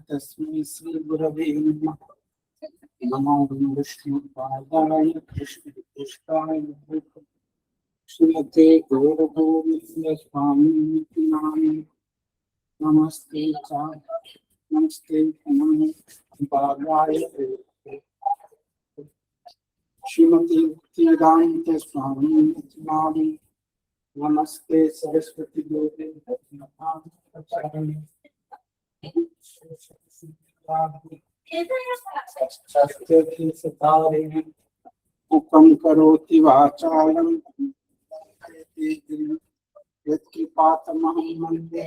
तस्मै श्री गुरवे नमः। नमो विष्णुपादाय कृष्णकेशाय श्रीमते गौरगोविन्द स्वामी नामिने। नमस्ते नमस्ते पादाय श्रीमती भक्तिवेदांत स्वामी नामिने। नमस्ते सरस्वती देवे प्रचारिणे उपम करोति वाचालं यत्कृपातमहं वन्दे।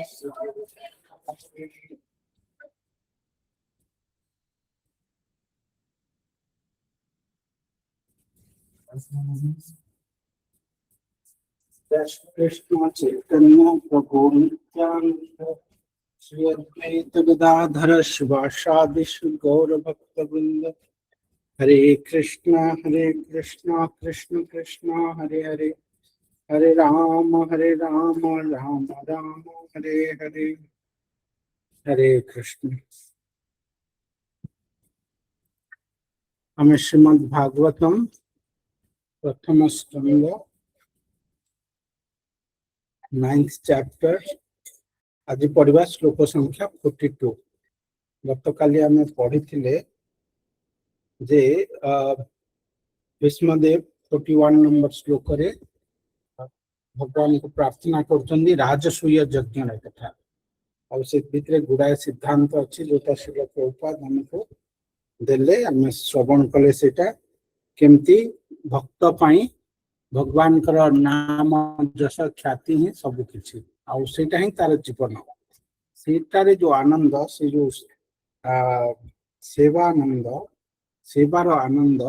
कृष्ण चैतन्य प्रभु नित्यानंद श्री अद्वैत गदाधर शिवासादि गौर भक्तवृंद। हरे कृष्ण कृष्ण कृष्ण हरे हरे, हरे राम राम राम हरे हरे। हरे कृष्ण। हमें श्रीमद् भागवतम प्रथम स्कंद 9th चैप्टर आज पढ़ा श्लोक संख्या 42। गत काली आम पढ़ी जे भीष्मदेव 41 नंबर श्लोक रे भगवान को प्रार्थना कर राजसूय यज्ञ कथा और से भितर गुड़ाए सिद्धांत अच्छी जोटा श्रील प्रभुपाद हमको देले आम श्रवण कले सेटा केमती भक्त पाई भगवान नाम जश ख्याति ही सब किछि आउटा ही तार जीवन सेटारे जो आनंद से जो सेवानंद सेवार आनंद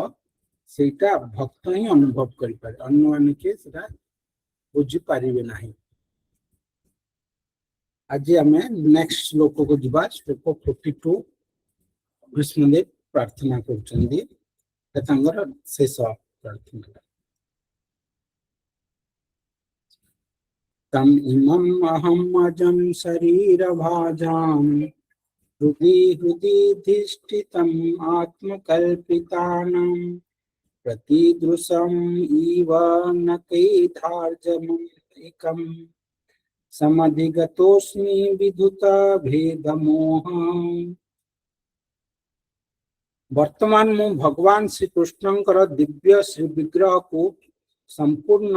सेटा भक्त ही अनुभव करि पारे, अन्य माने के सेटा बुझी पारिबे नाही। आज आमे नेक्स्ट श्लोक को जिबा श्लोक 42 भीष्मदेव प्रार्थना करछन्दी तांगर शेष प्रार्थना। तम इमम् अहम् अजं शरीरभाजाम् हृदि धिष्ठितम् आत्मकल्पितानां प्रतिदृशम् इव न कैधार्जमम् समधिगतोऽस्मि विधुता भेदमोहम्। वर्तमान मु भगवान श्री कृष्णंकर दिव्य श्री विग्रह को संपूर्ण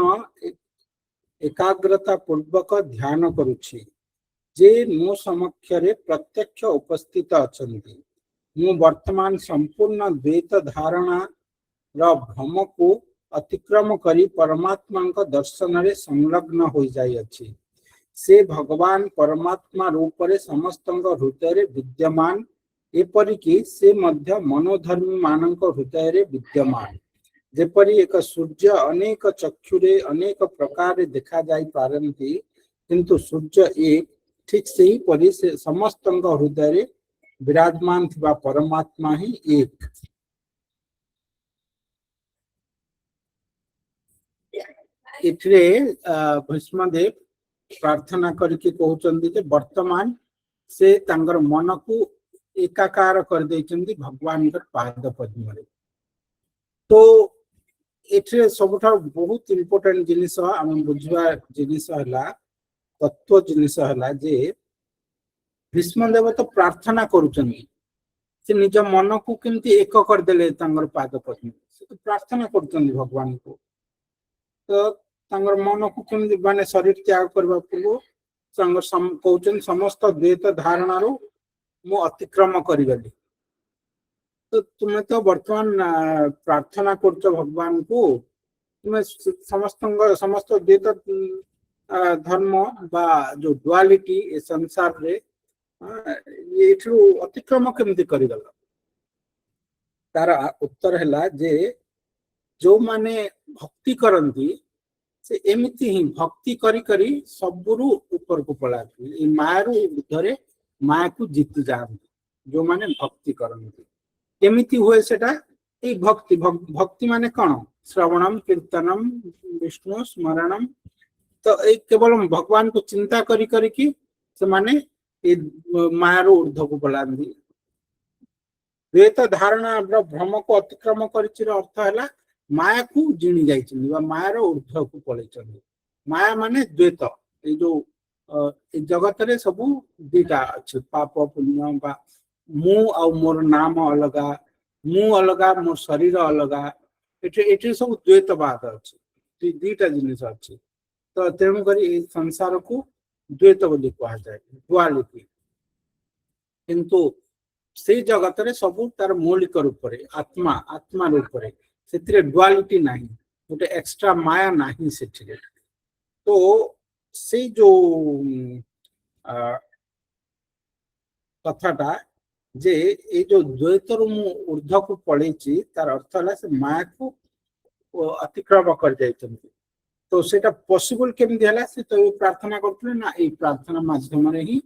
एकाग्रता पूर्वक ध्यान करुछि जे मो समक्षरे प्रत्यक्ष उपस्थित अछंती। मु वर्तमान संपूर्ण द्वैत धारणा र भ्रम को अतिक्रम करी परमात्मा दर्शन रे संलग्न हो जाई अछि। से भगवान परमात्मा रूप रे समस्त हृदय रे विद्यमान, एपरिकी से मध्य मनोधर्मी मानक हृदय रे विद्यमान। जेपरी एक सूर्य अनेक चक्षुरे अनेक प्रकार देखा जाई पारंती किंतु सूर्य एक, ठीक से ही परी से समस्त हृदय रे विराजमान थिबा परमात्मा ही एक। इथरे भीष्मदेव प्रार्थना करके कहउचंदी जे वर्तमान से तांगर मन को एकाकार कर देचंदी भगवान के पाद पद्म रे। तो एठरे सबुठार बहुत इम्पोर्टेंट जिनिस आम बुझवा जिनिस हला तत्व जिनिस हला जे भीष्मदेव तो प्रार्थना करुचंदी से निज मन को केमती एक कर देले तांगर पाद पद्म से तो प्रार्थना करुचंदी भगवान को। तो तांगर मन को केमती माने शरीर त्याग करबा पूर्व तांगर कहउचन समस्त द्वैत धारणा रो मु अतिक्रम करि गली। तो तुम्हें तो वर्तमान प्रार्थना करछ भगवान को तुम्हें समस्त द्वैत धर्म बा जो डुअलिटी ए संसार रे ये अतिक्रम केमती करिगल। तार उत्तर हैला जे जो माने भक्ति करंती से एमिति ही भक्ति करी करी सबुरु ऊपर को पलाती मायारू ऊर्ध्वरे माया को जीत जाती। जो माने भक्ति करंती केमिति हुए सेटा ए भक्ति भक्ति माने कौन श्रवणम कीर्तनम विष्णु स्मरणम। तो ए केवल भगवान को चिंता करी करी कि से माने ଏ ମାୟାରୁ ଉର୍ଦ୍ଧ୍ୱକୁ ପଳାନ୍ତି। ଦ୍ୱୈତ ଧାରଣା ଭ୍ରମକୁ ଅତିକ୍ରମ କରିଛି ଅର୍ଥ ହେଲା ମାୟାକୁ ଜିଣି ଯାଇଛନ୍ତି ବା ମାୟାର ଉର୍ଦ୍ଧ୍ୱକୁ ପଳେଇଛନ୍ତି। ମାୟା ମାନେ ଦ୍ୱୈତ। ଏଇ ଯୋଉ ଏ ଜଗତରେ ସବୁ ଦିଟା ଅଛି, ପାପ ପୁଣ୍ୟ ବା ମୁଁ ଆଉ ମୋର ନାମ ଅଲଗା, ମୁଁ ଅଲଗା ମୋ ଶରୀର ଅଲଗା, ଏଠି ସବୁ ଦ୍ୱୈତବାଦ ଅଛି, ଦିଟା ଜିନିଷ ଅଛି। ତ ତେଣୁକରି ଏଇ ସଂସାରକୁ ଦ୍ୱୈତ ବୋଲି କୁହାଯାଏ, ଡୁଆଲିଟି। କିନ୍ତୁ ସେଇ ଜଗତରେ ସବୁ ତାର ମୌଳିକ ରୂପରେ ଆତ୍ମା ରୂପରେ, ସେଥିରେ ଡୁଆଲିଟି ନାହିଁ, ଗୋଟେ ଏକ୍ସଟ୍ରା ମାୟା ନାହିଁ ସେଥିରେ। ତ ସେଇ ଯୋଉ କଥାଟା ଯେ ଏଇ ଯୋଉ ଦ୍ୱୈତରୁ ମୁଁ ଉର୍ଦ୍ଧ୍ୱକୁ ପଳେଇଛି, ତାର ଅର୍ଥ ହେଲା ସେ ମାୟାକୁ ଅତିକ୍ରମ କରିଯାଇଛନ୍ତି। ତ ସେଇଟା ପସିବଲ କେମିତି ହେଲା? ସେ ତ ପ୍ରାର୍ଥନା କରୁଥିଲେ ନା, ଏଇ ପ୍ରାର୍ଥନା ମାଧ୍ୟମରେ ହିଁ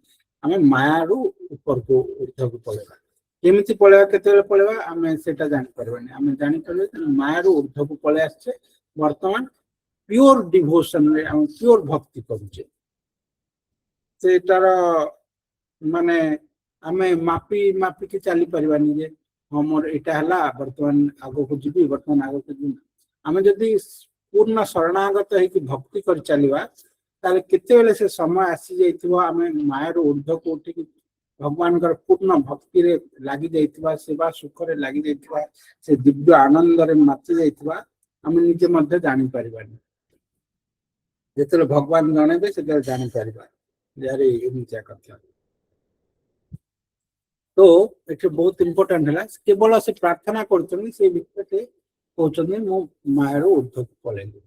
ଆମେ ମାୟାରୁ ଉପରକୁ ଉର୍ଦ୍ଧ୍ୱକୁ ପଳେଇବା। କେମିତି ପଳେଇବା, କେତେବେଳେ ପଳେଇବା ଆମେ ସେଇଟା ଜାଣିପାରିବାନି। ଆମେ ଜାଣିପାରିବା ମାୟାରୁ ଉର୍ଦ୍ଧ୍ୱକୁ ପଳେଇ ଆସିଛେ, ବର୍ତ୍ତମାନ ପିଓର ଡିଭୋସନରେ ଆମେ ପିଓର ଭକ୍ତି କରୁଛେ। ସେଟାର ମାନେ ଆମେ ମାପିକି ଚାଲିପାରିବାନି ଯେ ହଁ ମୋର ଏଇଟା ହେଲା, ବର୍ତ୍ତମାନ ଆଗକୁ ଯିବି, ବର୍ତ୍ତମାନ ଆଗକୁ ଯିବି। ଆମେ ଯଦି ପୂର୍ଣ୍ଣ ଶରଣାଗତ ହେଇକି ଭକ୍ତି କରି ଚାଲିବା, ତାହେଲେ କେତେବେଳେ ସେ ସମୟ ଆସିଯାଇଥିବ ଆମେ ମାୟାରୁ ଉର୍ଦ୍ଧ୍ୱକୁ ଉଠିକି ଭଗବାନଙ୍କର ପୂର୍ଣ୍ଣ ଭକ୍ତିରେ ଲାଗି ଯାଇଥିବା, ସେବା ସୁଖରେ ଲାଗି ଯାଇଥିବା, ସେ ଦିବ୍ୟ ଆନନ୍ଦରେ ମାତି ଯାଇଥିବା, ଆମେ ନିଜେ ମଧ୍ୟ ଜାଣିପାରିବାନି। ଯେତେବେଳେ ଭଗବାନ ଜଣେଇବେ ସେତେବେଳେ ଜାଣିପାରିବା ଯେ ଆରେ ଏମିତିଆ କଥା। ତ ଏଠି ବହୁତ ଇମ୍ପୋର୍ଟାଣ୍ଟ ହେଲା, କେବଳ ସେ ପ୍ରାର୍ଥନା କରୁଛନ୍ତି, ସେ ଭିତରେ କହୁଛନ୍ତି ମୁଁ ମାୟାରୁ ଉର୍ଦ୍ଧ୍ୱକୁ ପଳେଇଲି,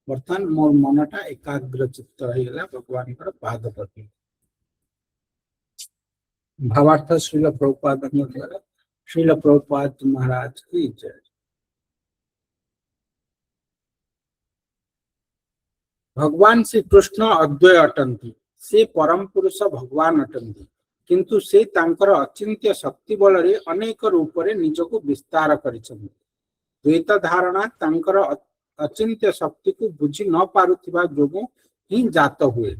ବର୍ତ୍ତମାନ ମୋର ମନଟା ଏକାଗ୍ର ଚିତ୍ତ ହେଇଗଲା ଭଗବାନଙ୍କର ପାଦ ପ୍ରତି। भावार्थ श्रील प्रभुपाद द्वारा। श्रील प्रभुपाद महाराज की जय। भगवान श्री कृष्ण अद्वय अटंती, से परम पुरुष भगवान अटंती, किंतु से तांकर अचिंत्य शक्ति बल रे अनेक रूप रे निजको विस्तार करिसथि। द्वैत धारणा तांकर अचिंत्य शक्ति को बुझी न पारुथिबा जोगु ही जात हुए।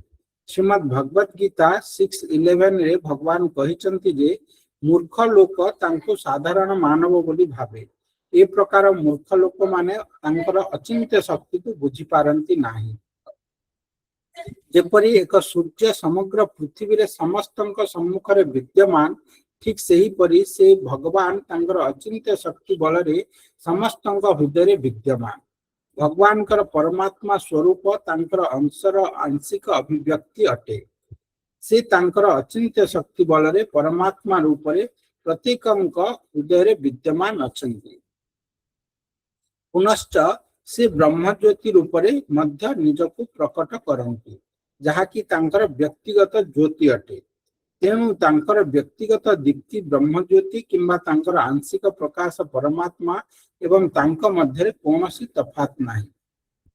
श्रीमद् भगवत गीता 6:11 रे भगवान कहिसंति जे मूर्ख लोक तांको साधारण मानव बोली भावे। ए प्रकार मूर्ख लोक माने तांकर अचिंत्य शक्ति को बुझी पारंती नाही। जेपरि एक सूर्य समग्र पृथ्वी रे समस्तंक सम्मुखरे विद्यमान, ठीक सही परि से भगवान तांकर अचिंत्य शक्ति बल रे समस्तंक हृदय रे विद्यमान। भगवान कर परमात्मा स्वरूप तांकर अंशर आंशिक अभिव्यक्ति अटे। से तांकर अचिंत्य शक्ति बल रे परमात्मा रूप रे प्रत्येकंक हृदय रे विद्यमान अछंती। पुनश्च से ब्रह्मज्योति रूप रे मध्य निजको प्रकट करंती, जहाँकि तांकर व्यक्तिगत ज्योति अटे। तेणु तांकर व्यक्तिगत दीप्ति ब्रह्मज्योति किंबा तांकर आंशिक प्रकाश परमात्मा एवं तांक मध्य कौनसी तफात नाही।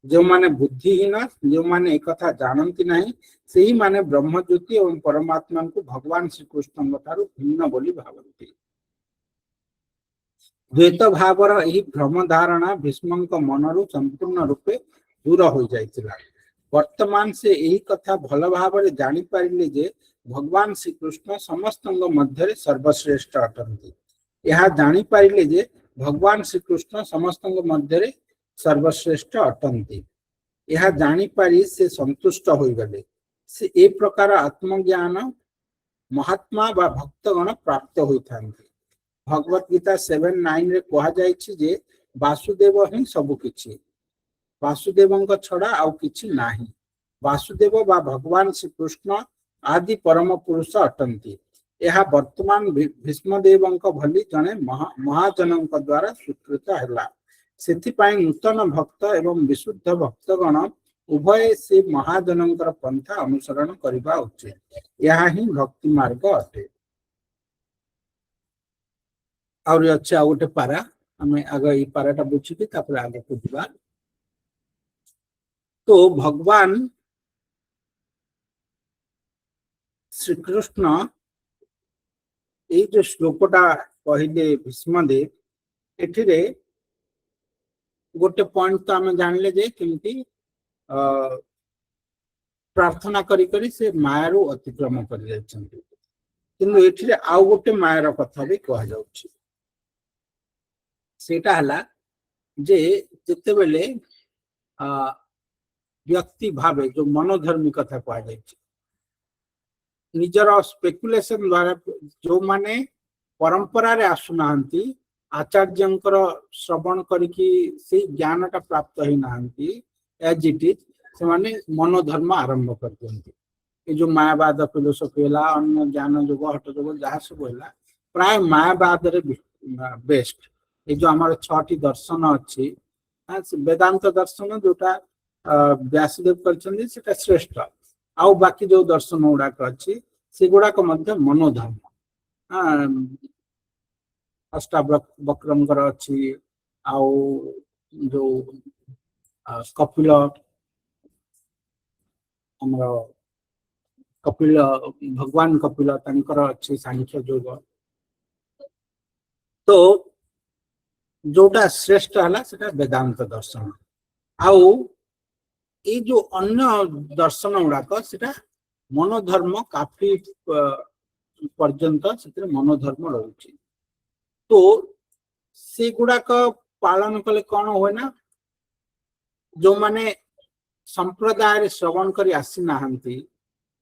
जो माने बुद्धिहीन, जो माने एक कथा जानती नहीं, सेही माने ब्रह्मज्योति एवं परमात्मा को भगवान श्री कृष्ण ठारू भिन्न बोली भावती। द्वैत भावर यही भ्रम धारणा भीष्मक मनरू संपूर्ण रूपे दूर हो जाइतिला। वर्तमान से यही कथा भल भाव जानी पारिले जे भगवान श्री कृष्ण समस्त मध्य सर्वश्रेष्ठ अटंती। यह जानी पारिले जे भगवान श्री कृष्ण समस्त मध्य सर्वश्रेष्ठ अटंती। यह जानी पारि से संतुष्ट हो गले। से ए प्रकार आत्मज्ञान महात्मा बा भक्तगण प्राप्त होइथांती। भगवत गीता 7:9 रे कहा जायछि जे वासुदेव ही सब किछि, वासुदेवंक छड़ा आउ किछि नाही। वासुदेव बा भगवान श्री कृष्ण आदि परम पुरुष अटंती। यह वर्तमान भीष्मदेवंक भली जने महाजनंक द्वारा स्वीकृत हैला। सेथिपाई नूतन भक्त एवं विशुद्ध भक्तगण उभय से महाजनंकर पंथा अनुसरण करिबा उचित। यह ही भक्ति मार्ग अटे। और अच्छे आ गोटे पारा आम आगे ये पाराटा बुझी आगे को जा। तो भगवान श्रीकृष्ण ये जो श्लोकटा कहले भीष्मदेव, एठिरे गोटे पॉइंट तो आम जानले जे केमती प्रार्थना करी करी से मायारू अतिक्रम कर जाइछन्ति। କିନ୍ତୁ ଏଠିରେ ଆଉ ଗୋଟେ ମାୟାର କଥା ବି କୁହାଯାଉଛି। ସେଇଟା ହେଲା ଯେ ଯେତେବେଳେ ବ୍ୟକ୍ତି ଭାବେ ଯୋଉ ମନୋଧର୍ମୀ କଥା କୁହାଯାଇଛି, ନିଜର ସ୍ପେକୁଲେସନ ଦ୍ୱାରା ଯୋଉମାନେ ପରମ୍ପରାରେ ଆସୁନାହାନ୍ତି, ଆଚାର୍ଯ୍ୟଙ୍କର ଶ୍ରବଣ କରିକି ସେଇ ଜ୍ଞାନଟା ପ୍ରାପ୍ତ ହେଇନାହାନ୍ତି ଏଜ୍ ଇଟ୍ ଇଜ୍, ସେମାନେ ମନୋଧର୍ମ ଆରମ୍ଭ କରିଦିଅନ୍ତି। ଏ ଯୋଉ ମାୟାବାଦ ଫିଲୋସଫି ହେଲା, ଅନ୍ୟ ଜ୍ଞାନ ଯୋଗ ହଠ ଯୋଗ ଯାହା ସବୁ ହେଲା, ପ୍ରାୟ ମାୟାବାଦରେ ବେଷ୍ଟ। ଏ ଯୋଉ ଆମର 6ଟି ଦର୍ଶନ ଅଛି, ବେଦାନ୍ତ ଦର୍ଶନ ଯୋଉଟା ବ୍ୟାସଦେବ କରିଛନ୍ତି ସେଟା ଶ୍ରେଷ୍ଠ, ଆଉ ବାକି ଯୋଉ ଦର୍ଶନ ଗୁଡାକ ଅଛି ସେଗୁଡାକ ମଧ୍ୟ ମନୋଧର୍ମ। ଅଷ୍ଟାବକ୍ରଙ୍କର ଅଛି, ଆଉ ଯୋଉ କପିଳ, ଆମର କପିଳ ଭଗବାନ କପିଳ ତାଙ୍କର ଅଛି ସାଂଖ୍ୟ ଯୋଗ। ତ ଯୋଉଟା ଶ୍ରେଷ୍ଠ ହେଲା ସେଟା ବେଦାନ୍ତ ଦର୍ଶନ। ଆଉ ଏଇ ଯୋଉ ଅନ୍ୟ ଦର୍ଶନ ଗୁଡାକ ସେଟା ମନୋଧର୍ମ କାଫି ପର୍ଯ୍ୟନ୍ତ ସେଥିରେ ମନୋଧର୍ମ ରହୁଛି। ତ ସେଗୁଡାକ ପାଳନ କଲେ କଣ ହୁଏ ନା, ଯୋଉମାନେ ସମ୍ପ୍ରଦାୟରେ ଶ୍ରବଣ କରି ଆସିନାହାନ୍ତି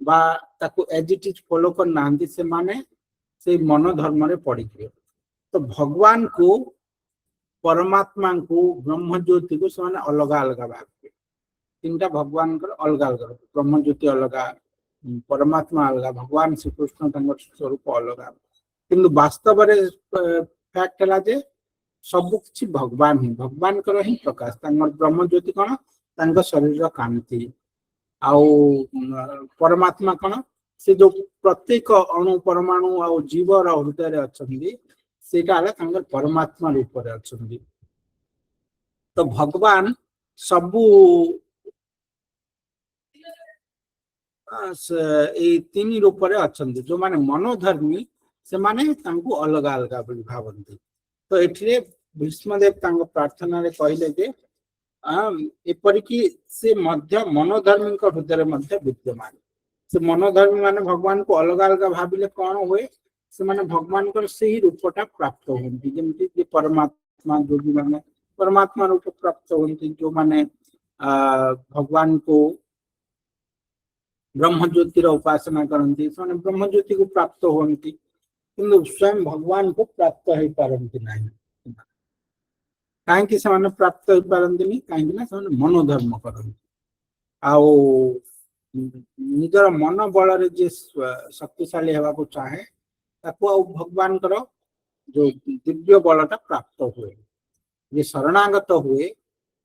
ବା ତାକୁ ଏଜ୍ ଇଟ୍ ଇଜ୍ ଫଲୋ କରିନାହାନ୍ତି, ସେମାନେ ସେଇ ମନୋଧର୍ମରେ ପଡିଯିବେ। ତ ଭଗବାନଙ୍କୁ, ପରମାତ୍ମାଙ୍କୁ, ବ୍ରହ୍ମଜ୍ୟୋତିକୁ ସେମାନେ ଅଲଗା ଅଲଗା ଭାବିବେ। ତିନିଟା ଭଗବାନଙ୍କର ଅଲଗା ଅଲଗା, ବ୍ରହ୍ମଜ୍ୟୋତି ଅଲଗା, ପରମାତ୍ମା ଅଲଗା, ଭଗବାନ ଶ୍ରୀକୃଷ୍ଣ ତାଙ୍କର ସ୍ୱରୂପ ଅଲଗା। କିନ୍ତୁ ବାସ୍ତବରେ ଫ୍ୟାକ୍ଟ ହେଲା ଯେ ସବୁ କିଛି ଭଗବାନ ହିଁ, ଭଗବାନଙ୍କର ହିଁ ପ୍ରକାଶ। ତାଙ୍କର ବ୍ରହ୍ମଜ୍ୟୋତି କଣ, ତାଙ୍କ ଶରୀରର କାନ୍ତି, ଆଉ ପରମାତ୍ମା କଣ, ସେ ଯୋଉ ପ୍ରତ୍ୟେକ ଅଣୁ ପରମାଣୁ ଆଉ ଜୀବର ହୃଦୟରେ ଅଛନ୍ତି, ସେଇଟା ହେଲା ତାଙ୍କର ପରମାତ୍ମା ରୂପରେ ଅଛନ୍ତି। ତ ଭଗବାନ ସବୁ ଏଇ 3 ରୂପରେ ଅଛନ୍ତି। ଯୋଉମାନେ ମନୋଧର୍ମୀ ସେମାନେ ତାଙ୍କୁ ଅଲଗା ଅଲଗା ବୋଲି ଭାବନ୍ତି। ତ ଏଠିରେ ଭୀଷ୍ମଦେବ ତାଙ୍କ ପ୍ରାର୍ଥନାରେ କହିଲେ ଯେ ଏପରିକି ସେ ମଧ୍ୟ ମନୋଧର୍ମୀଙ୍କ ହୃଦୟରେ ମଧ୍ୟ ବିଦ୍ୟମାନ। ସେ ମନୋଧର୍ମୀ ମାନେ ଭଗବାନଙ୍କୁ ଅଲଗା ଅଲଗା ଭାବିଲେ କଣ ହୁଏ, ସେମାନେ ଭଗବାନଙ୍କର ସେହି ରୂପଟା ପ୍ରାପ୍ତ ହୁଅନ୍ତି। ଯେମିତି ପରମାତ୍ମା ଯୋଗୀ ମାନେ ପରମାତ୍ମା ରୂପ ପ୍ରାପ୍ତ ହୁଅନ୍ତି, ଯୋଉମାନେ ଭଗବାନଙ୍କୁ ବ୍ରହ୍ମଜ୍ୟୋତିର ଉପାସନା କରନ୍ତି ସେମାନେ ବ୍ରହ୍ମଜ୍ୟୋତିକୁ ପ୍ରାପ୍ତ ହୁଅନ୍ତି, କିନ୍ତୁ ସ୍ୱୟଂ ଭଗବାନଙ୍କୁ ପ୍ରାପ୍ତ ହେଇପାରନ୍ତି ନାହିଁ। କାହିଁକି ସେମାନେ ପ୍ରାପ୍ତ ହେଇପାରନ୍ତିନି? କାହିଁକି ନା ସେମାନେ ମନୋଧର୍ମ କରନ୍ତି। ଆଉ ନିଜର ମନ ବଳରେ ଯିଏ ଶକ୍ତିଶାଳୀ ହେବାକୁ ଚାହେଁ, ତାକୁ ଆଉ ଭଗବାନଙ୍କର ଯୋଉ ଦିବ୍ୟ ବଳଟା ପ୍ରାପ୍ତ ହୁଏ। ଯିଏ ଶରଣାଗତ ହୁଏ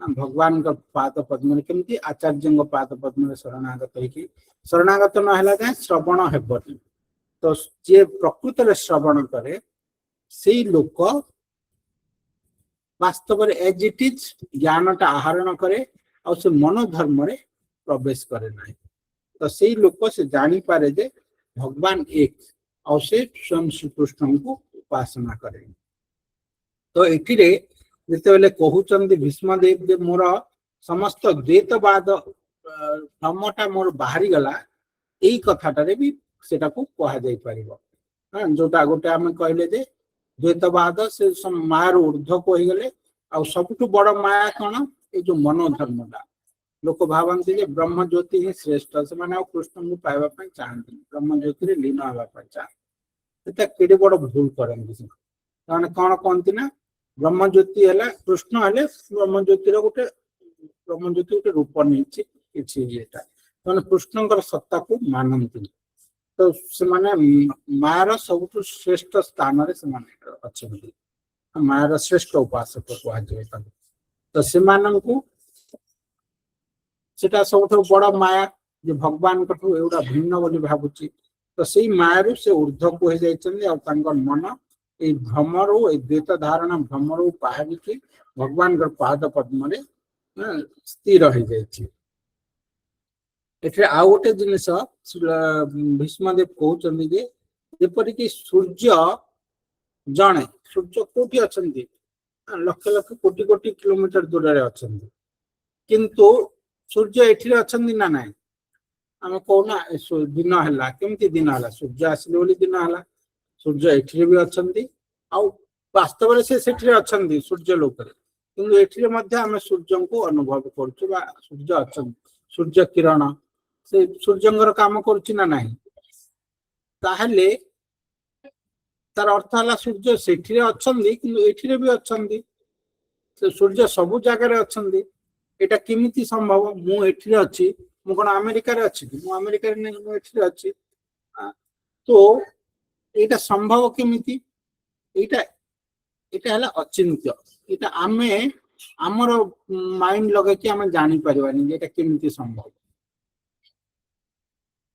ଭଗବାନଙ୍କ ପାଦ ପଦ୍ମରେ, କେମିତି ଆଚାର୍ଯ୍ୟଙ୍କ ପାଦ ପଦ୍ମରେ ଶରଣାଗତ ହେଇକି, ଶରଣାଗତ ନ ହେଲା ଯାଏଁ ଶ୍ରବଣ ହେବନି। ତ ଯିଏ ପ୍ରକୃତରେ ଶ୍ରବଣ କରେ ସେଇ ଲୋକ ବାସ୍ତବରେ ଏଜ୍ ଇଟ୍ ଇଜ୍ ଜ୍ଞାନଟା ଆହରଣ କରେ, ଆଉ ସେ ମନୋଧର୍ମରେ ପ୍ରବେଶ କରେ ନାହିଁ। ତ ସେଇ ଲୋକ ସେ ଜାଣିପାରେ ଯେ ଭଗବାନ ଏକ, ଆଉ ସେ ସ୍ୱୟଂ ଶ୍ରୀକୃଷ୍ଣଙ୍କୁ ଉପାସନା କରେ। ତ ଏଥିରେ ଯେତେବେଳେ କହୁଛନ୍ତି ଭୀଷ୍ମଦେବ ଯେ ମୋର ସମସ୍ତ ଦ୍ୱୈତବାଦ ଭ୍ରମଟା ମୋର ବାହାରିଗଲା, ଏଇ କଥାଟାରେ ବି ସେଟାକୁ କୁହାଯାଇ ପାରିବ। ଯୋଉଟା ଗୋଟେ ଆମେ କହିଲେ ଯେ ଦ୍ୱୈତବାଦ ସେ ମାୟାର ଉର୍ଦ୍ଧ୍ୱକୁ ହେଇଗଲେ, ଆଉ ସବୁଠୁ ବଡ ମାୟା କଣ, ଏଇ ଯୋଉ ମନୋଧର୍ମଟା। ଲୋକ ଭାବନ୍ତି ଯେ ବ୍ରହ୍ମଜ୍ୟୋତି ହିଁ ଶ୍ରେଷ୍ଠ, ସେମାନେ ଆଉ କୃଷ୍ଣଙ୍କୁ ପାଇବା ପାଇଁ ଚାହାନ୍ତିନି, ବ୍ରହ୍ମଜ୍ୟୋତିରେ ଲୀନ ହେବା ପାଇଁ ଚାହାନ୍ତି। ସେଟା କେଡେ ବଡ ଭୁଲ କରନ୍ତି। ସେମାନେ କଣ କହନ୍ତି ନା ବ୍ରହ୍ମଜ୍ୟୋତି ହେଲା, କୃଷ୍ଣ ହେଲେ ବ୍ରହ୍ମଜ୍ୟୋତିର ଗୋଟେ, ବ୍ରହ୍ମଜ୍ୟୋତି ଗୋଟେ ରୂପ ନେଇଛି କିଛି ଇଏଟା, ସେମାନେ କୃଷ୍ଣଙ୍କର ସତ୍ତାକୁ ମାନନ୍ତିନି। ତ ସେମାନେ ମାୟାର ସବୁଠୁ ଶ୍ରେଷ୍ଠ ସ୍ଥାନରେ ସେମାନେ ଅଛନ୍ତି, ମାୟାର ଶ୍ରେଷ୍ଠ ଉପାସକ କୁହାଯାଏ ତାଙ୍କୁ। ତ ସେମାନଙ୍କୁ ସେଟା ସବୁଠୁ ବଡ ମାୟା, ଯେ ଭଗବାନଙ୍କଠୁ ଏଗୁଡା ଭିନ୍ନ ବୋଲି ଭାବୁଛି। ତ ସେଇ ମାୟାରୁ ସେ ଉର୍ଦ୍ଧ୍ୱକୁ ହେଇଯାଇଛନ୍ତି, ଆଉ ତାଙ୍କର ମନ ଏଇ ଭ୍ରମରୁ, ଏଇ ଦ୍ୱୈତ ଧାରଣା ଭ୍ରମରୁ ବାହାରିକି ଭଗବାନଙ୍କର ପାଦ ପଦ୍ମରେ ସ୍ଥିର ହେଇଯାଇଛି। ଏଥିରେ ଆଉ ଗୋଟେ ଜିନିଷ ଭୀଷ୍ମଦେବ କହୁଛନ୍ତି ଯେ ଯେପରିକି ସୂର୍ଯ୍ୟ ଜଣେ, ସୂର୍ଯ୍ୟ କୋଉଠି ଅଛନ୍ତି, ଲକ୍ଷ ଲକ୍ଷ କୋଟି କୋଟି କିଲୋମିଟର ଦୂରରେ ଅଛନ୍ତି, କିନ୍ତୁ ସୂର୍ଯ୍ୟ ଏଠିରେ ଅଛନ୍ତି ନା ନାହିଁ? आम कहना दिन है केमती दिन है सूर्य आसिले बोली दिन है सूर्य एठी भी अच्छा वास्तव से अच्छा सूर्य लोक कि आम सूर्य को अनुभव कर सूर्य अच्छा सूर्य किरण से सूर्य काम करुच्ची ना ताहले तार अर्थ है सूर्य से अच्छा कि भी अच्छा सूर्य सबु जगार अच्छा यहाँ केमी संभव मुझे अच्छी मु कौन अमेरिकार अच्छी कि अमेरिकार नहीं मुझे अच्छी तो यहाँ संभव केमी यहाँ अचिंत्य यहाँ आमे आमर माइंड लगे आम जापर ये केमी संभव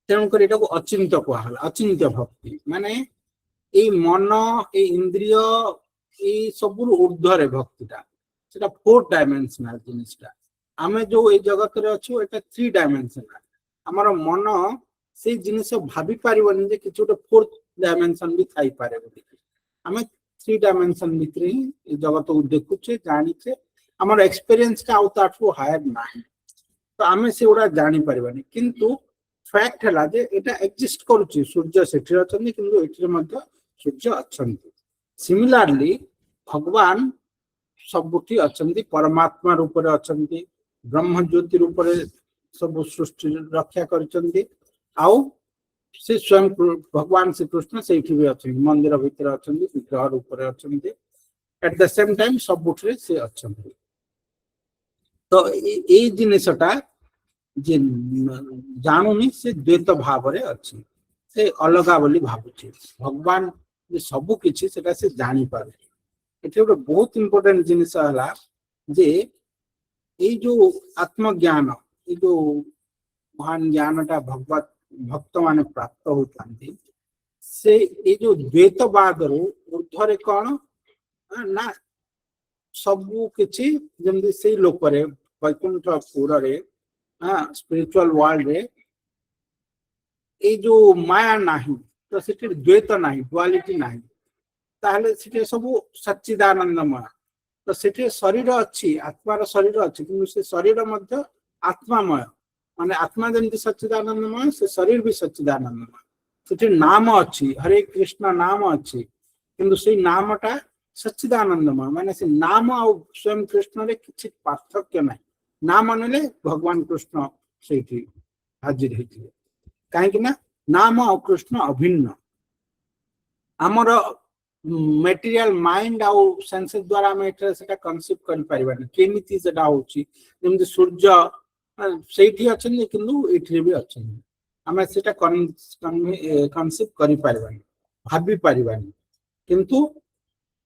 तेणुक अचिंत्य कहला अचिंत्य भक्ति माने ये मन ये इंद्रिय ये सब ऊर्ध्वे भक्तिटा से 4 डायमेंशनल जिनिसटा आमे जो ये जगत रे अच्छु एटा 3 डायमेंशनल हमर मन से जिनिस भाभी पारिबनी जे किछु 4th डायमेंशन भी थाई पारे बोली आमे 3 डायमेंशन भितर ही ये जगत को देखुचे जानिचे हमर एक्सपीरियंस का आउताठू हायर नाही तो आमे से उडा जानि पारिबनी किंतु फैक्ट है जे एटा एक्जिस्ट करूची सूर्य सेठी अछंती किंतु एठी मध्ये सूर्य अछंती सिमिलरली भगवान सबुठी अछंती परमात्मा रूप रे अछंती ब्रह्म ज्योति रूप रे सब सृष्टि रक्षा करचंती आउ से स्वयं भगवान श्री कृष्ण सेठी भी अछंती मंदिर भीतर अछंती विग्रह रूप रे अछंती एट द सेम टाइम सबुठी से अछंती तो ए जिनिसटा जे जानुनी से द्वैत भाव रे अच्छी से अलगा बोली भावुचे भगवान जे सबु किछि सेटा से जानि पारे एठी ଗୋଟେ बहुत इंपोर्टेंट जिनिस हला जे ए जो आत्मज्ञान ए जो महान ज्ञानटा भगवत भक्त माने प्राप्त होतांती से ए जो द्वैतवाद रो ऊर्ध्वरे कोन ना सबु किछि जेमि से लोक रे वैकुंठपुर रे स्पिरिचुअल वर्ल्ड रे ए जो माया नाही तो सेठी द्वैत नाही डुअलिटी नाही ताहले सेठी सब सच्चिदानंदमय तो सेठी शरीर अच्छी आत्मार शरीर अच्छी कि से शरीर मध्य आत्मामय माने आत्मा जमी सच्चिदानंदमय से शरीर भी सच्चिदानंदमय सेठी नाम अच्छी हरे कृष्ण नाम अच्छी किंतु से नामटा सच्चिदानंदमय माने से नाम आ स्वयं कृष्ण रे किछि पार्थक्य नाही नाम नेले भगवान कृष्ण सेठी हाजिर हेतिले कहीं ना नाम और कृष्ण अभिन्न आमर मेटेरियल माइंड आउ सेंसेस द्वारा हम एटा सेटा कन्सेप्ट कर परिबानी केमिति सेटा होची जेमति सूर्य सेठी अछन किंतु एठी भी अछन हम सेटा कन्सेप्ट कर परिबानी भाबी परिबानी किंतु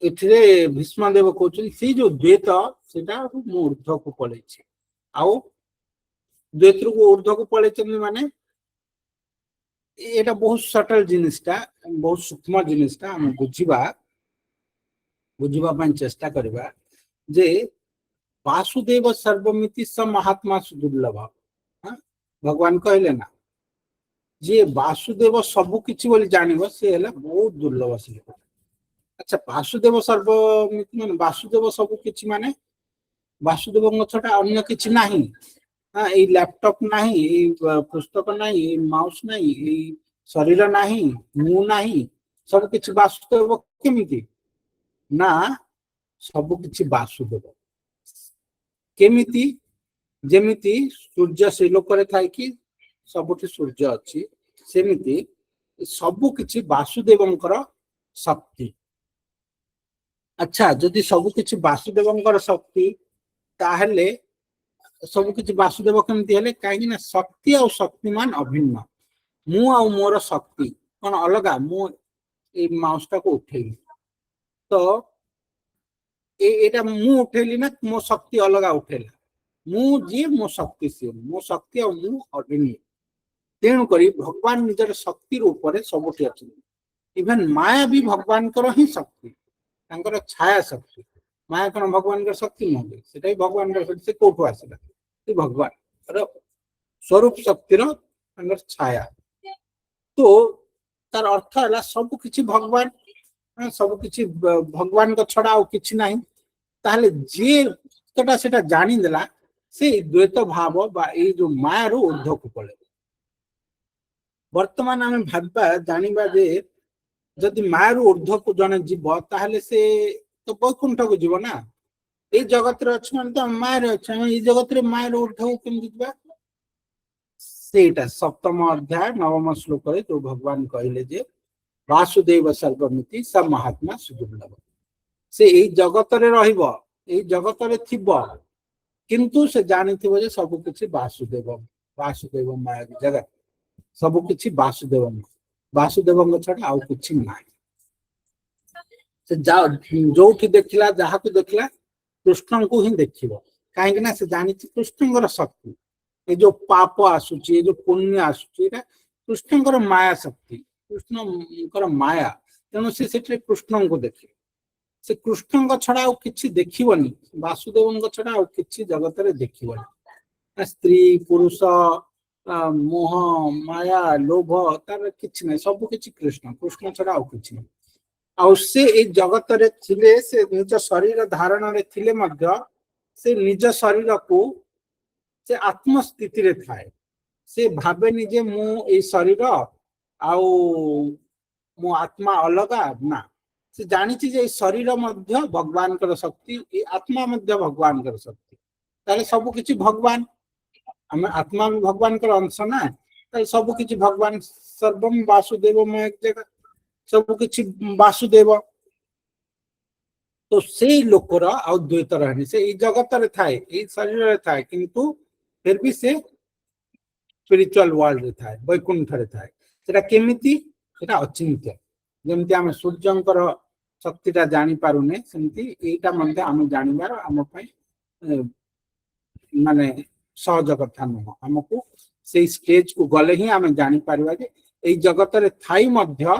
एठिरे भीष्मदेव कहउछन से जो द्वैत सेटा ऊर्ध्व को पळै छी आउ द्वैत को ऊर्ध्व को पळै छी माने एटा बहुत सटल जिनिसटा बहुत सूक्ष्म जिनिसटा हम बुझिबा पन चेष्टा करबा जे वासुदेव सर्वमिति स महात्मा सुदुर्लभ भगवान कहले ना जे वासुदेव सब किछि बोली जानिबो से हला बहुत दुर्लभ से अच्छा वासुदेव सर्वमिति माने वासुदेव सब किछि माने वासुदेव छटा अन्य किछि नाही हाँ ये लैपटॉप नहीं ये पुस्तक नहीं ये माउस नहीं ये शरीर नहीं मुंह नहीं सब किछ वासुदेव केमिति ना सब किछ वासुदेव केमिति जेमिति सूर्य से लोक रे थाई कि सबुठी सूर्य अछि सेमिति सब किछ वासुदेवंकर शक्ति अच्छा जदि सब किछ वासुदेवंकर शक्ति ताहले सब किछ वासुदेव केमती हेले काहे ना शक्ति और शक्तिमान अभिन्न मु आ मोर शक्ति कोन अलगा मु ए माउसटा को उठेली तो एटा मु उठेली ना मो शक्ति अलगा उठेला मु जे मो शक्ति से मो शक्ति और मु अभिन्न तेणु करी भगवान निजर शक्ति रूप रे सबुठी अछि इवन माया भी भगवान कर ही शक्ति तांकर छाया शक्ति माया कोन भगवान कर शक्ति न सेटाई भगवान कर शक्ति से कोठो आसिला भगवान स्वरूप शक्तिर छाया तो तार अर्थ है सब किछि भगवान सब किछि भगवान को छड़ा और किछि नहीं ताहले जे तोटा सेटा जानि देला से द्वैत भाव बा ए जो माया रो ऊर्ध्व को पळे वर्तमान आम भाबा जानिबा जे जदि मायर ऊर्ध्व को जने जीव ताहले से तो वैकुंठ को जीव ना ये जगत रे अछि तो मायर अछि ये जगत रे मायर ऊर्ध्व केमि जीवा सेटा सप्तम अध्याय नवम श्लोक रे जो भगवान कहले जे वासुदेव सर्वमिति स महात्मा सुदुर्लभ से यही जगत रे रहिबो यही जगत रे थिबो किंतु से जानिथिबो जे सब किछि वासुदेव वासुदेव माया जगत सब किछि वासुदेव वासुदेव छड़ा आउ किछि नाही से जोठी देखिला जहा को देखिला कृष्ण को ही देखिबो काहे ना से जानिछि कृष्णଙ୍କର शक्ति ये जो पाप आसुची ये जो पुण्य आसुची कृष्णଙ୍କର माया शक्ति कृष्णଙ୍କର माया तेणु से सेठे कृष्ण को देखिबो से कृष्ण छड़ा आउ किछि देखिबोनी वासुदेव छड़ा आउ किछि जगत रे देखिबोनी स्त्री पुरुष मोह माया लोभ तार किछि नै सब किछि कृष्ण कृष्ण छड़ा आउ किछि नै आउ से ए जगत रे थिले से निज शरीर धारण रे थिले मध्य से निज शरीर को से आत्म स्थिति रे थाए से भाबे निजे मु ए शरीर आउ मो आत्मा अलगा ना से जानी जे शरीर मध्य भगवान कर शक्ति आत्मा मध्य भगवान कर शक्ति ताले सब किछि भगवान हम आत्मा में भगवान कर अंश ना ताले सब किछि भगवान सर्वम वासुदेव में एक जगह सब किछि वासुदेव तो से लोकर आ द्वैत रहनी से ई जगत रे थाए ई शरीर रे थाए किंतु फिर भी से स्पिरिचुअल वर्ल्ड रे थाए वैकुंठ रे थाए सेटा केमिति सेटा अचिंत्य जेमति हम सूर्यंकर शक्तिटा जानी पारुने सेमति एटा मध्ये हम जानिबार हम पई माने सहज कथा न हमको से स्टेज को गले ही हम जानि पारिबा जे ए जगत रे थाई मध्ये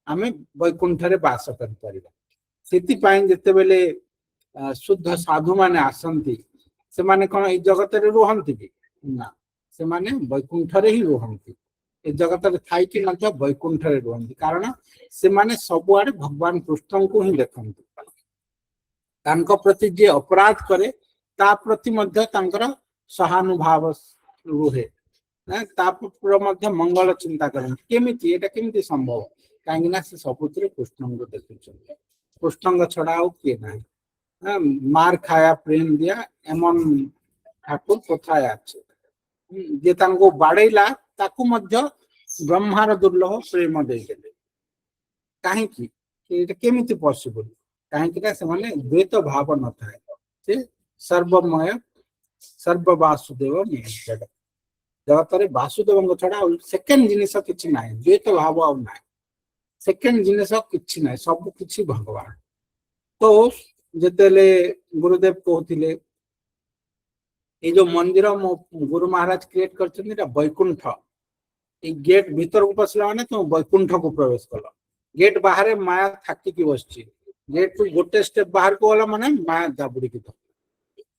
हम वैकुंठ रे वास कर पारिबा सेति पाइन जते बेले शुद्ध साधु माने आसंती से माने कोन ए जगत रे रोहंती कि ना से माने वैकुंठ रे ही रोहंती ए जगत रे थाई कि न वैकुंठ रे रोहंती कारण से माने सब आड़े भगवान कृष्ण को ही देखंती तांको प्रति जे अपराध करे ता प्रति मध्य तांकर सहानुभाव रुहे ता पर मध्य मंगल चिंता करन केमिति एटा केमिति संभव काहे ना से सबुतरे कृष्ण को देखुछन कृष्ण छड़ा आउ के ना मार खाया प्रेम दिया एमन ठाकुर कथाया अछि जे तांको बाडैला ताकू मध्य ब्रह्मार दुर्लभ प्रेम दे गेले काहे कि एटा केमिति पॉसिबल काहे कि से माने द्वैत भाव न थाए से सर्वमय सर्व वासुदेव जगत जगत रे वासुदेव छड़ा सेकंड जिनिस किछि नाही द्वैत भाव आ नाही सेकंड जिनिस किछि नाही सब किछि भगवान तो जेतेले गुरुदेव कहथिले ए जो मंदिर मो गुरु महाराज क्रिएट करछन एटा वैकुंठ ए गेट भीतर को पसला माने तो वैकुंठ को प्रवेश कला गेट बाहर माया थाकी की बसछि गेट को गोटे स्टेप बाहर को वाला माने माया दाबुड़ी की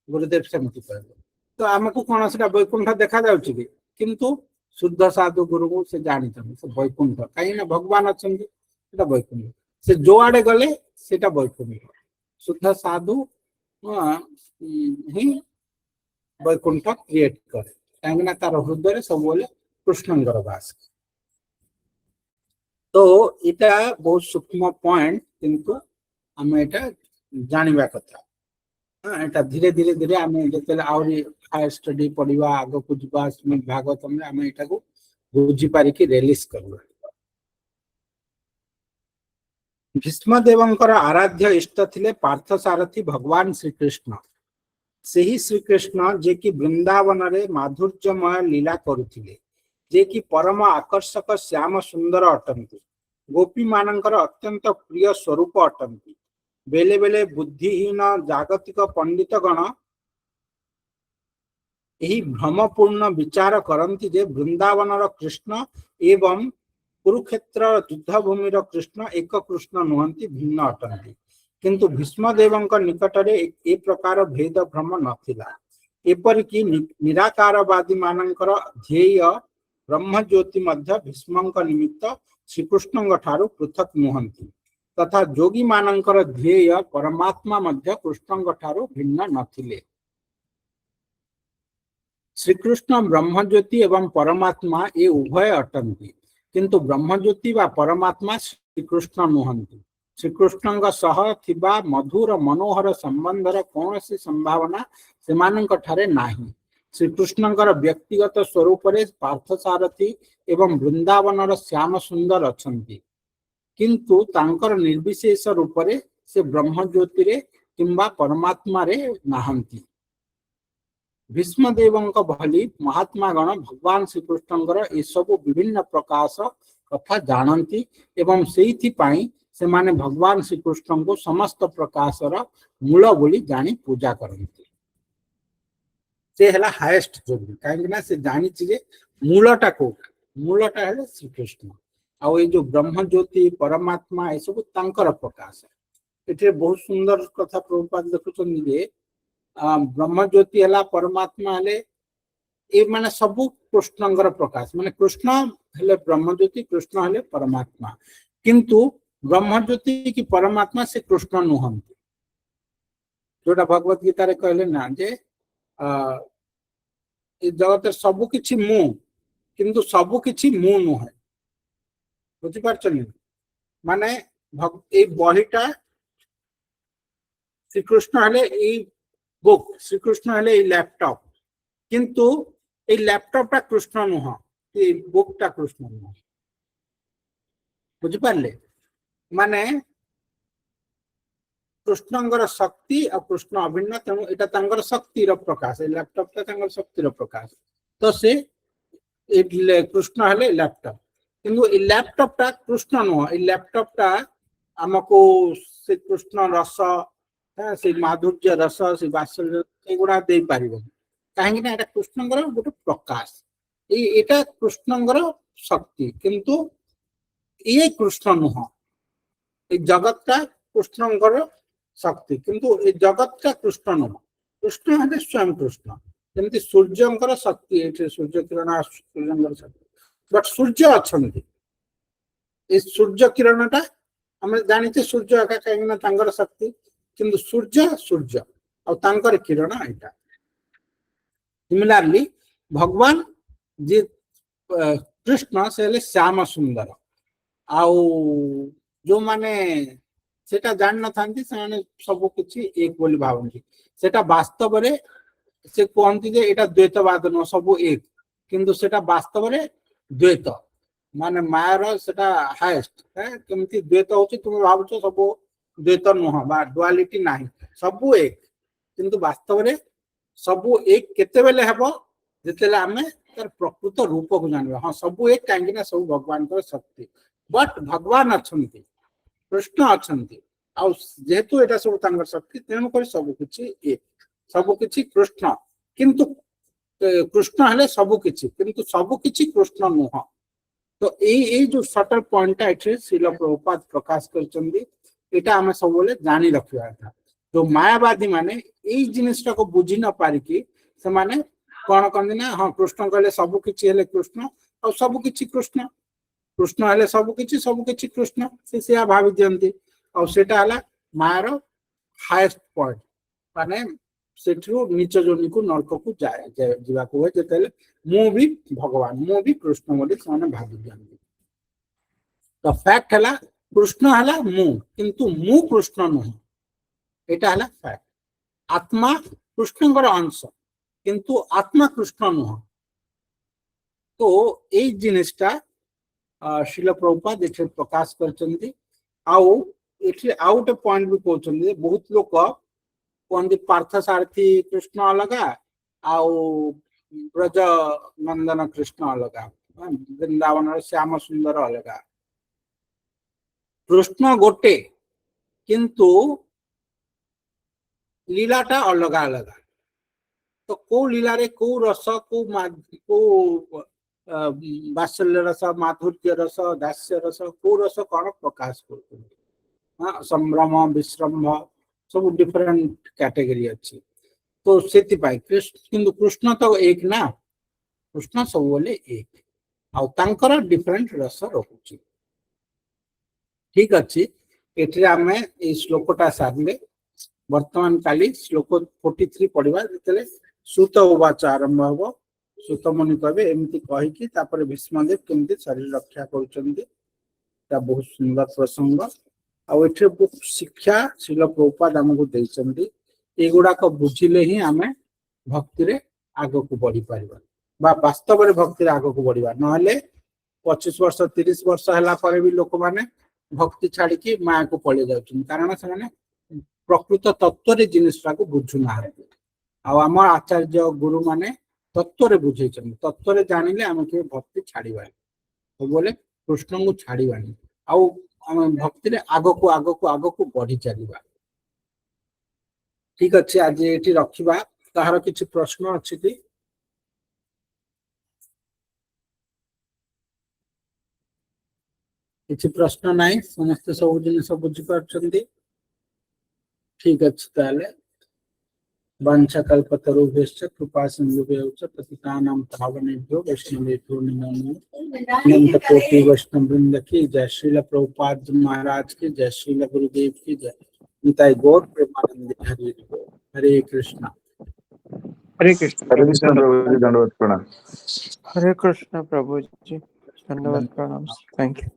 गुरुदेव सेमति कहले तो हमको कोन सेटा वैकुंठ देखा जाउछि कि किंतु शुद्ध साधु गुरु को से जानि छन से वैकुंठ काई ना भगवान अछन सेटा वैकुंठ से जो आडे गले सेटा वैकुंठ शुद्ध साधु ही वैकुंठ क्रिएट करे काहे ना तार हृदय रे सब बोले कृष्णंकर वास तो इटा बहुत सूक्ष्म पॉइंट किंतु हम एटा जानिबा कथा एटा धीरे धीरे धीरे हमें जते आउरी हायर स्टडी पढिबा आगो को जिबा श्रीमद् भागवतम में हमें एटा को बुझी पारि कि रिलीज करबा भीष्मदेवंकर आराध्य इष्ट थिले पार्थ सारथी भगवान श्री कृष्ण से ही श्री कृष्ण जे कि वृंदावन रे माधुर्यमय लीला करुथिले जे कि परम आकर्षक श्याम सुंदर अटंती गोपी मानकर अत्यंत प्रिय स्वरूप अटंती बेले बेले बुद्धिहीन जागतिक पंडित गण यही भ्रमपूर्ण विचार करती जे वृंदावन कृष्ण एवं कुरुक्षेत्र युद्ध भूमि कृष्ण एक कृष्ण नुहंती भिन्न अटंती किंतु भीष्मदेवंक निकटरे ए प्रकार भेद भ्रम नथिला एपरिकी निराकारवादी मानकर ध्येय ब्रह्म ज्योति मध्य भीष्मंक निमित्त श्रीकृष्ण ठारू पृथक नुहंती तथा जोगी मानकर ध्येय परमात्मा मध्य कृष्ण ठारू भिन्न नथिले श्रीकृष्ण ब्रह्मज्योति एवं परमात्मा ये उभय अटंती किंतु ब्रह्मज्योति वा परमात्मा श्रीकृष्ण नुहंती। श्रीकृष्ण सह थिबा मधुर मनोहर संबंधर कौन सी संभावना सेमानंक ठारे नाही। श्रीकृष्णଙ୍କର व्यक्तिगत स्वरूप रे पार्थसारथी एवं वृंदावनर श्याम सुंदर अछंती, किंतु तांकर निर्विशेष रूप रे से ब्रह्मज्योति रे किंबा परमात्मा रे नाहंती। भीष्मदेवଙ୍କ भली महात्मागण भगवान श्रीकृष्णଙ୍କର एसबु विभिन्न प्रकाश कथा जानती एवं सेइथि पाई से माने भगवान श्रीकृष्ण को समस्त प्रकाशर मूल बोली जानी पूजा करती। से हला हाईएस्ट जोगी काहे ना से जानी जे मूलटा कोटा, मूलटा है श्रीकृष्ण। आ ये जो ब्रह्म ज्योति परमात्मा ए सब तांकर प्रकाश एठे बहुत सुंदर कथा प्रभुपाद देखुछन जे ब्रह्म ज्योति हला परमात्मा हले ए माने सब कृष्णंगर प्रकाश, माने कृष्ण हले ब्रह्म ज्योति, कृष्ण हले परमात्मा। किंतु ब्रह्म ज्योति की परमात्मा से कृष्ण नुहंती। जोटा भगवत गीता रे कहले ना जे ए जगत सब किछि मु, किंतु सब किछि मु नुहे। बुझी पारछनी माने ए बहिटा श्रीकृष्ण हले ए बुक, श्रीकृष्ण हले ए लैपटॉप, किंतु ए लैपटॉप टा कृष्ण नुह, ए बुक टा कृष्ण नुह। बुझी पारले माने कृष्णंगर शक्ति और कृष्ण अभिन्न, तेणु एटा तांगर शक्तिर प्रकाश, लैपटॉप टा तांगर शक्तिर प्रकाश। तो से कृष्ण हले लैपटॉप, किंतु ए लैपटॉप टा कृष्ण नुह। ए लैपटॉप टा हमको से कृष्ण रस से माधुर्य रस से वात्सल्य एगुड़ा दे पारिबो काहेकि ना एटा कृष्णंगर गोटे प्रकाश, एटा कृष्णंगर शक्ति, किंतु ये कृष्ण नुह। ए जगत का कृष्णंकर शक्ति, किंतु ए जगत का कृष्ण नुह। कृष्ण है स्वयं कृष्ण, जमती सूर्यंकर शक्ति एठे सूर्य किरण सूर्यंकर शक्ति, बट सूर्य अछंती। ए सूर्य किरणटा हम जानिते सूर्य का कहीं तांगर शक्ति, किंतु सूर्य सूर्य और तांकर किरण एटा। सिमिलरली भगवान जी कृष्ण से श्याम सुंदर, आउ जो माने सेटा जान न थांती से सब किछि एक बोली भावंती। सेटा वास्तव रे से कहंती जे एटा द्वैतवाद न सब एक, किंतु सेटा वास्तव रे द्वैत माने मायर सेटा हाईएस्ट है। केमती द्वैत होछि तुम भाबुछ सब द्वैत नुह बा डुअलिटी नाही, सब एक, किंतु वास्तव रे सब एक केते बेले हेबो जेतेले आमे तर प्रकृत रूप को जानबा। हां सब एक काहेकि ना सब भगवान को शक्ति, बट भगवान अछंती, कृष्ण अछंती, आ जेहेतु एटा सब तांगर शक्ति तेणु कर सब किछि एक, सब किछि कृष्ण, किंतु कृष्ण हले सब किछि, किंतु सब किछि कृष्ण नुह। तो ए जो सटल पॉइंट एठे श्रील प्रभुपाद प्रकाश करचंदी, एटा हमें सब बोले जानी रखिया था। जो मायावादी माने ए जिनिसटा को बुझी न पारि कि से माने कोन कंदी ना हां कृष्ण कहले सब किछि हले कृष्ण और सब किछि कृष्ण, कृष्ण हले सब किछि कृष्ण से भावी दियंती। और सेटा हला मायर हाईएस्ट पॉइंट, माने सेठु नीच जोनी को नरक को जाय जीवा को है जेतेले मु भी भगवान मु भी कृष्ण बोली से भावी दियंती। तो फैक्ट हला कृष्ण हला मु, किंतु मु कृष्ण नुह, एटा हला फैक्ट। आत्मा कृष्णंकर अंश, किंतु आत्मा कृष्ण नुह। तो ए जिनिसटा श्रील प्रभुपाद एठे प्रकाश करचंदी। आउ एठे आउट पॉइंट भी कहउचंदी बहुत लोक कहंदी पार्थसारथी कृष्ण अलगा आउ ब्रज नंदन कृष्ण अलगा, वृंदावन श्याम सुंदर अलगा। कृष्ण गोटे, किंतु लीलाटा अलगा अलगा। तो को लीला रे को रस को वात्सल्य रस माधुर्य रस दास्य रस को रस कौन प्रकाश कर, हाँ संभ्रम विश्रम्भ सब डिफरेंट कैटेगरी अच्छी। तो से कृष्ण, किंतु कृष्ण तो एक ना, कृष्ण सब बोले एक, आउ तांकर डिफरेंट रस रहुची। ठीक अच्छी, एठे आमे ए श्लोकटा सारले। वर्तमान काली श्लोक 43 पढ़िबा, जेतेले सुत उवाच आरंभ हबो सुतमुनि कहे एमती कहीकि तापर भीष्मदेव केमती शरीर रक्षा करुचंदी बहुत सुंदर प्रसंग आउ शिक्षा शिल प्रभुपाद आमको देइचंदी एगुड़ाक बुझिले ही आमे भक्ति रे आगो को बढ़ी पारिबा बा वास्तव रे भक्ति रे आगो को बढ़िबा नहले 25 वर्ष 30 वर्ष हला पर भी लोक माने भक्ति छाड़ी की माया को पळे जाउछन कारण से माने प्रकृत तत्व रे जिनिसटा को बुझु ना आम आचार्य गुरु माने तत्व रे बुझेछन तत्व रे जानिले आमे के भक्ति छाड़ीबा तो बोले कृष्ण को छाड़ीबानी आउ आम भक्ति रे आगो को बढ़ी चलीबा ठीक अच्छे आज ये रखा तार किसी प्रश्न अच्छी कि किसी प्रश्न नहीं समस्त सब जिन बुझीपार ठीक अच्छे ताले वांछा कल्पतरुभ्यश्च कृपा सिन्धुभ्यश्च पतितानां पावनेभ्यो वैष्णवेभ्यो नमो नमः अनंत कोटि वैष्णव वृंद की जय श्रील प्रभुपाद जी महाराज की जय श्रील गुरुदेव की जय निताई गौर प्रेमानंद हरि हरे कृष्णा हरे कृष्ण प्रभु जी दंडवत प्रणाम। हरे कृष्ण प्रभु जी धन्यवाद प्रणाम थैंक यू